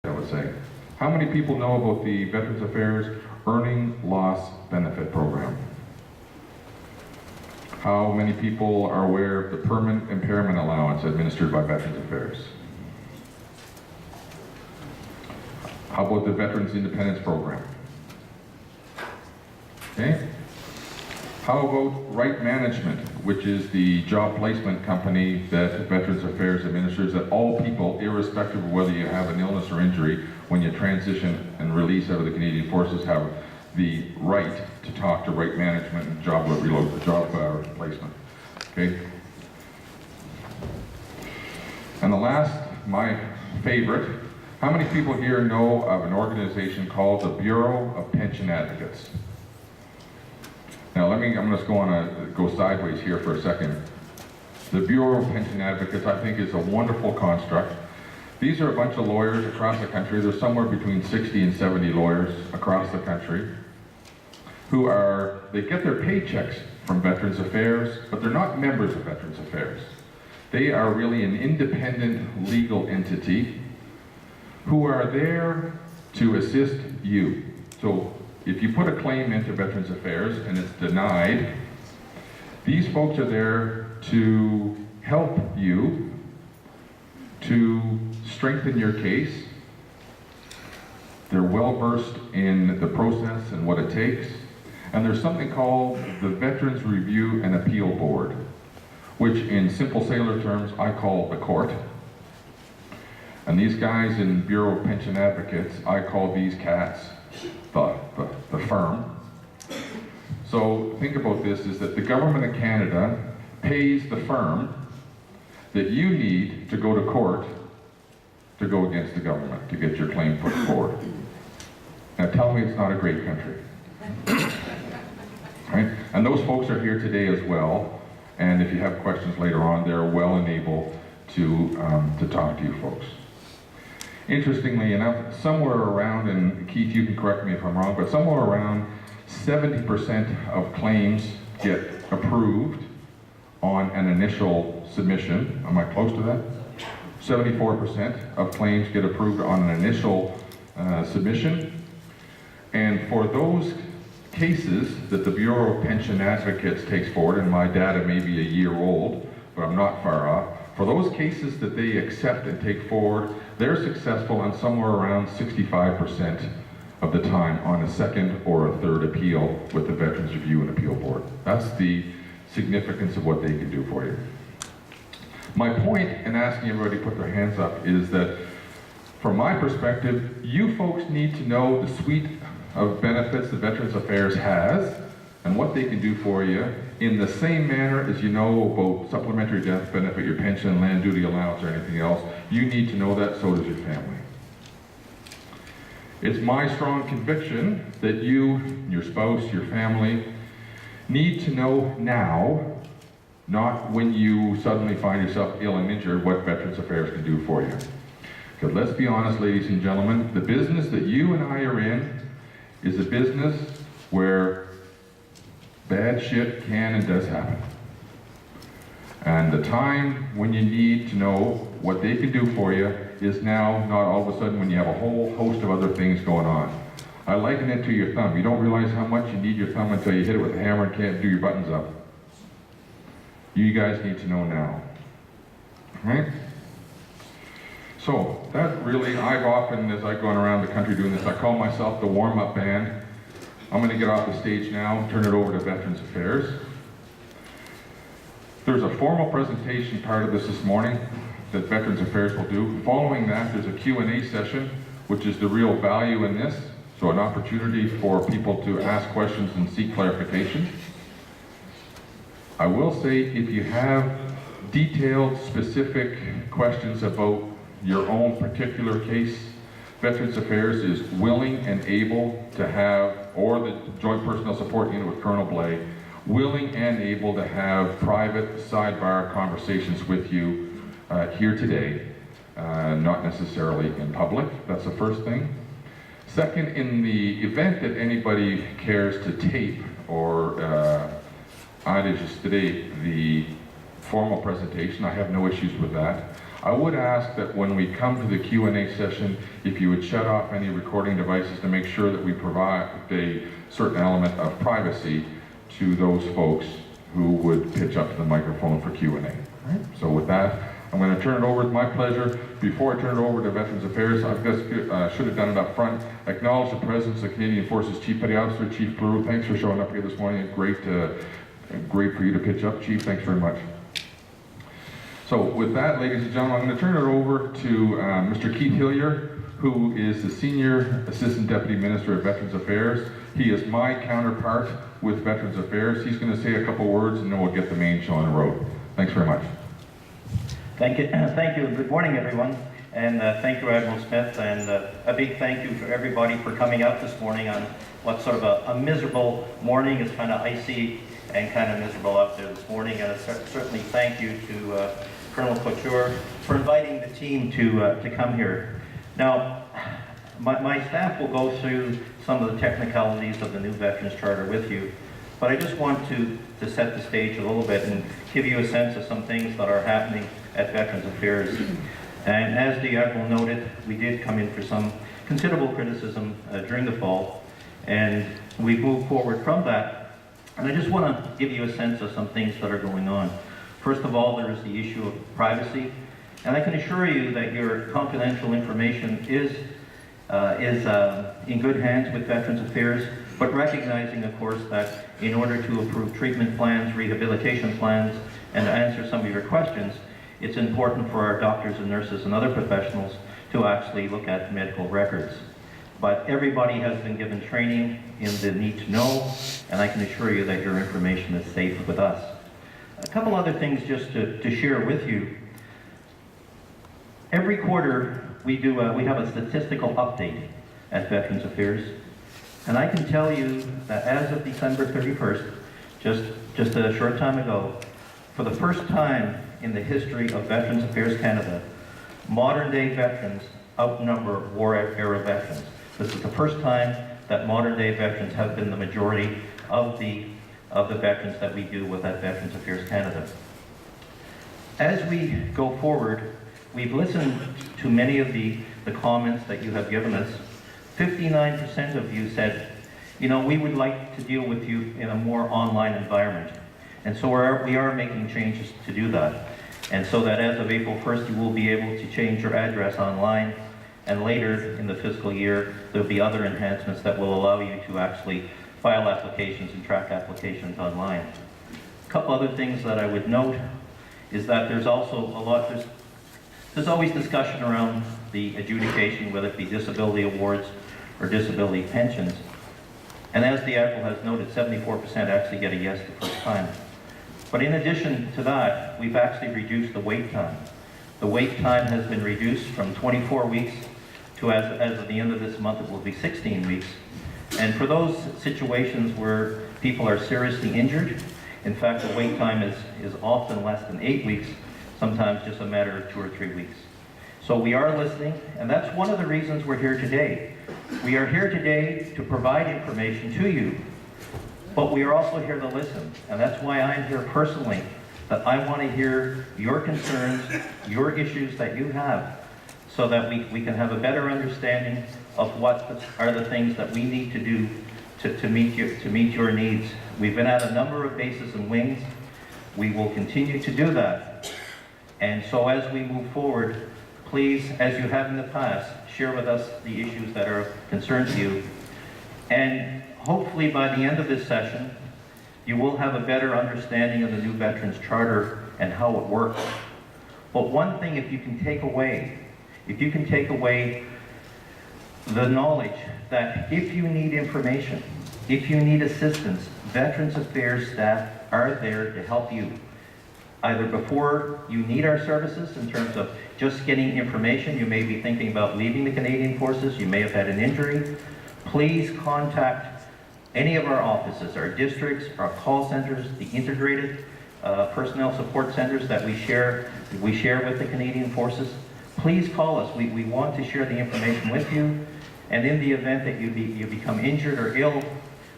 I would say. How many people know about the Veterans Affairs Earning Loss Benefit Program? How many people are aware of the Permanent Impairment Allowance administered by Veterans Affairs? How about the Veterans Independence Program? Okay. How about Right Management, which is the job placement company that Veterans Affairs administers, that all people, irrespective of whether you have an illness or injury, when you transition and release out of the Canadian Forces, have the right to talk to Right Management and job placement. Okay. And the last, my favorite, how many people here know of an organization called the Bureau of Pension Advocates? Now I'm just going to go sideways here for a second. The Bureau of Pension Advocates, I think, is a wonderful construct. These are a bunch of lawyers across the country. There's somewhere between 60 and 70 lawyers across the country who they get their paychecks from Veterans Affairs, but they're not members of Veterans Affairs. They are really an independent legal entity who are there to assist you. So if you put a claim into Veterans Affairs and it's denied, these folks are there to help you to strengthen your case. They're well versed in the process and what it takes. And there's something called the Veterans Review and Appeal Board, which in simple sailor terms I call the court. And these guys in Bureau of Pension Advocates, I call these cats the firm. So think about this, is that the government of Canada pays the firm that you need to go to court to go against the government, to get your claim put forward. Now tell me it's not a great country. Right? And those folks are here today as well, and if you have questions later on, they're well and able to talk to you folks. Interestingly enough, somewhere around, and Keith, you can correct me if I'm wrong, but somewhere around 70% of claims get approved on an initial submission. Am I close to that? 74% of claims get approved on an initial submission. And for those cases that the Bureau of Pension Advocates takes forward, and my data may be a year old, but I'm not far off, for those cases that they accept and take forward, they're successful on somewhere around 65% of the time on a second or a third appeal with the Veterans Review and Appeal Board. That's the significance of what they can do for you. My point in asking everybody to put their hands up is that, from my perspective, you folks need to know the suite of benefits that Veterans Affairs has and what they can do for you in the same manner as you know about supplementary death benefit, your pension, land duty allowance, or anything else. You need to know that, so does your family. It's my strong conviction that you, your spouse, your family, need to know now, not when you suddenly find yourself ill and injured, what Veterans Affairs can do for you. Because let's be honest, ladies and gentlemen, the business that you and I are in is a business where bad shit can and does happen. And the time when you need to know what they can do for you is now, not all of a sudden when you have a whole host of other things going on. I liken it to your thumb. You don't realize how much you need your thumb until you hit it with a hammer and can't do your buttons up. You guys need to know now. Right? So, that really, I've often, as I've gone around the country doing this, I call myself the warm-up band. I'm going to get off the stage now, turn it over to Veterans Affairs. There's a formal presentation part of this morning that Veterans Affairs will do. Following that, there's a Q&A session, which is the real value in this. So an opportunity for people to ask questions and seek clarification. I will say, if you have detailed, specific questions about your own particular case, Veterans Affairs is willing and able to have, or the Joint Personnel Support Unit with Colonel Blay, willing and able to have private sidebar conversations with you here today, not necessarily in public. That's the first thing. Second, in the event that anybody cares to tape or either just today the formal presentation, I have no issues with that. I would ask that when we come to the Q&A session, if you would shut off any recording devices to make sure that we provide a certain element of privacy to those folks who would pitch up to the microphone for Q&A. Right. So with that, I'm going to turn it over. It's my pleasure. Before I turn it over to Veterans Affairs, I should have done it up front. Acknowledge the presence of Canadian Forces Chief Petty Officer, Chief Pleurou. Thanks for showing up here this morning. Great for you to pitch up, Chief. Thanks very much. So with that, ladies and gentlemen, I'm going to turn it over to Mr. Keith Hillier, who is the Senior Assistant Deputy Minister of Veterans Affairs. He is my counterpart with Veterans Affairs. He's going to say a couple words and then we'll get the main show on the road. Thanks very much. Thank you. Good morning, everyone. And thank you, Admiral Smith. And a big thank you for everybody for coming out this morning on what's sort of a miserable morning. It's kind of icy and kind of miserable out there this morning. And certainly thank you to Colonel Couture for inviting the team to come here. Now, my staff will go through some of the technicalities of the new Veterans Charter with you, but I just want to set the stage a little bit and give you a sense of some things that are happening at Veterans Affairs. And as the Admiral noted, we did come in for some considerable criticism during the fall, and we moved forward from that. And I just want to give you a sense of some things that are going on. First of all, there is the issue of privacy, and I can assure you that your confidential information is in good hands with Veterans Affairs, but recognizing, of course, that in order to approve treatment plans, rehabilitation plans, and to answer some of your questions, it's important for our doctors and nurses and other professionals to actually look at medical records. But everybody has been given training in the need to know, and I can assure you that your information is safe with us. A couple other things just to share with you. Every quarter we have a statistical update at Veterans Affairs, and I can tell you that as of December 31st, just a short time ago, for the first time in the history of Veterans Affairs Canada, modern-day veterans outnumber war-era veterans. This is the first time that modern-day veterans have been the majority of the veterans that we do with at Veterans Affairs Canada. As we go forward, we've listened to many of the comments that you have given us. 59% of you said, you know, we would like to deal with you in a more online environment. And so we are making changes to do that. And so that as of April 1st, you will be able to change your address online. And later in the fiscal year, there'll be other enhancements that will allow you to actually file applications and track applications online. A couple other things that I would note is that there's also there's always discussion around the adjudication, whether it be disability awards or disability pensions. And as the Admiral has noted, 74% actually get a yes the first time. But in addition to that, we've actually reduced the wait time. The wait time has been reduced from 24 weeks to, as of the end of this month, it will be 16 weeks. And for those situations where people are seriously injured, in fact, the wait time is often less than 8 weeks, sometimes just a matter of 2 or 3 weeks. So we are listening, and that's one of the reasons we're here today. We are here today to provide information to you, but we are also here to listen. And that's why I'm here personally, that I want to hear your concerns, your issues that you have, so that we can have a better understanding of what are the things that we need to do to meet your needs. We've been at a number of bases and wings. We will continue to do that. And so as we move forward, please, as you have in the past, share with us the issues that are of concern to you. And hopefully by the end of this session, you will have a better understanding of the new Veterans Charter and how it works. But one thing, if you can take away the knowledge that if you need information, if you need assistance, Veterans Affairs staff are there to help you. Either before you need our services in terms of just getting information, you may be thinking about leaving the Canadian Forces, you may have had an injury, please contact any of our offices, our districts, our call centers, the integrated personnel support centers that we share with the Canadian Forces. Please call us. We want to share the information with you. And in the event that you become injured or ill,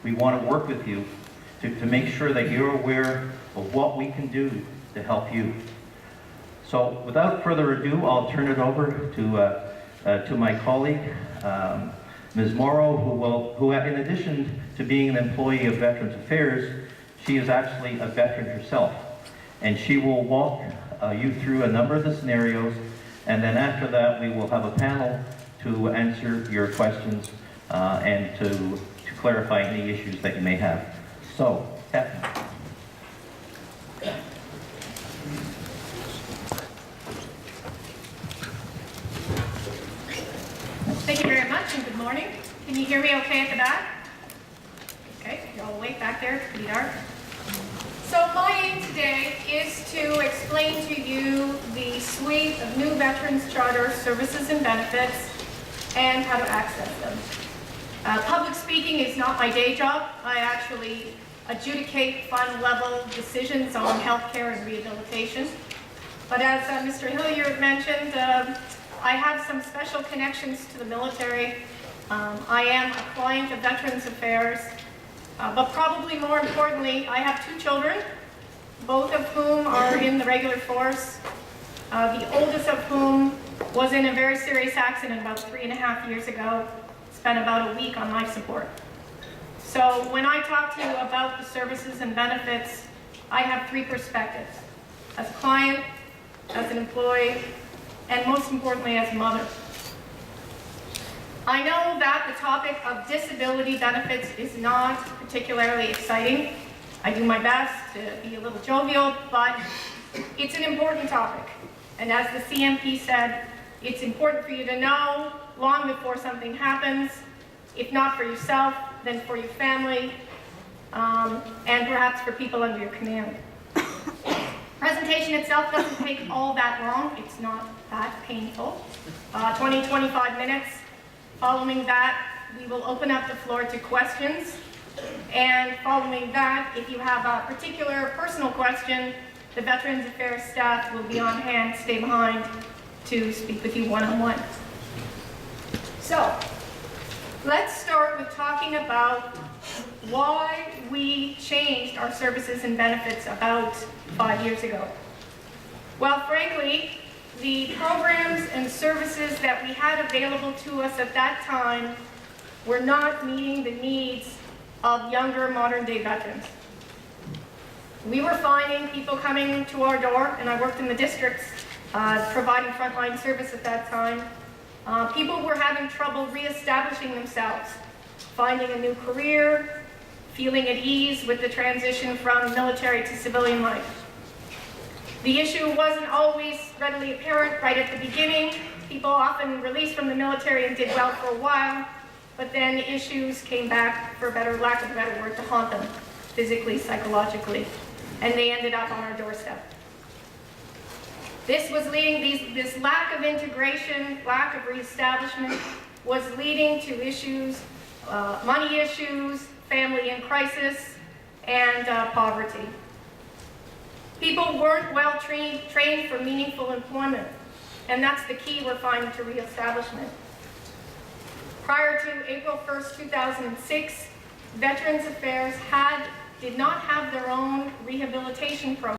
we want to work with you to make sure that you're aware of what we can do to help you. So without further ado, I'll turn it over to my colleague, Ms. Morrow, who in addition to being an employee of Veterans Affairs, she is actually a veteran herself. And she will walk you through a number of the scenarios, and then after that we will have a panel to answer your questions and to clarify any issues that you may have. So, Captain. Thank you very much and good morning. Can you hear me okay at the back? Okay, you're all awake back there, it's pretty dark. So my aim today is to explain to you the suite of new Veterans Charter services and benefits and how to access them. Public speaking is not my day job. I actually adjudicate fund-level decisions on healthcare and rehabilitation. But as Mr. Hilliard mentioned, I have some special connections to the military. I am a client of Veterans Affairs, but probably more importantly, I have 2 children, both of whom are in the regular force, the oldest of whom was in a very serious accident about 3.5 years ago, spent about a week on life support. So when I talk to you about the services and benefits, I have 3 perspectives: as a client, as an employee, and most importantly, as a mother. I know that the topic of disability benefits is not particularly exciting. I do my best to be a little jovial, but it's an important topic. And as the CMP said, it's important for you to know long before something happens, if not for yourself, then for your family, and perhaps for people under your command. Presentation itself doesn't take all that long. It's not that painful. 20-25 minutes. Following that, we will open up the floor to questions. And following that, if you have a particular personal question, the Veterans Affairs staff will be on hand, stay behind to speak with you one-on-one. So, let's start with talking about why we changed our services and benefits about 5 years ago. Well, frankly, the programs and services that we had available to us at that time were not meeting the needs of younger modern-day veterans. We were finding people coming to our door, and I worked in the districts providing frontline service at that time. People were having trouble reestablishing themselves, finding a new career, feeling at ease with the transition from military to civilian life. The issue wasn't always readily apparent right at the beginning. People often released from the military and did well for a while, but then issues came back, for lack of a better word, to haunt them, physically, psychologically, and they ended up on our doorstep. This was leading, this lack of integration, lack of reestablishment, was leading to issues, money issues, family in crisis, and poverty. People weren't well trained for meaningful employment, and that's the key we're finding to reestablishment. Prior to April 1st, 2006, Veterans Affairs did not have their own rehabilitation program.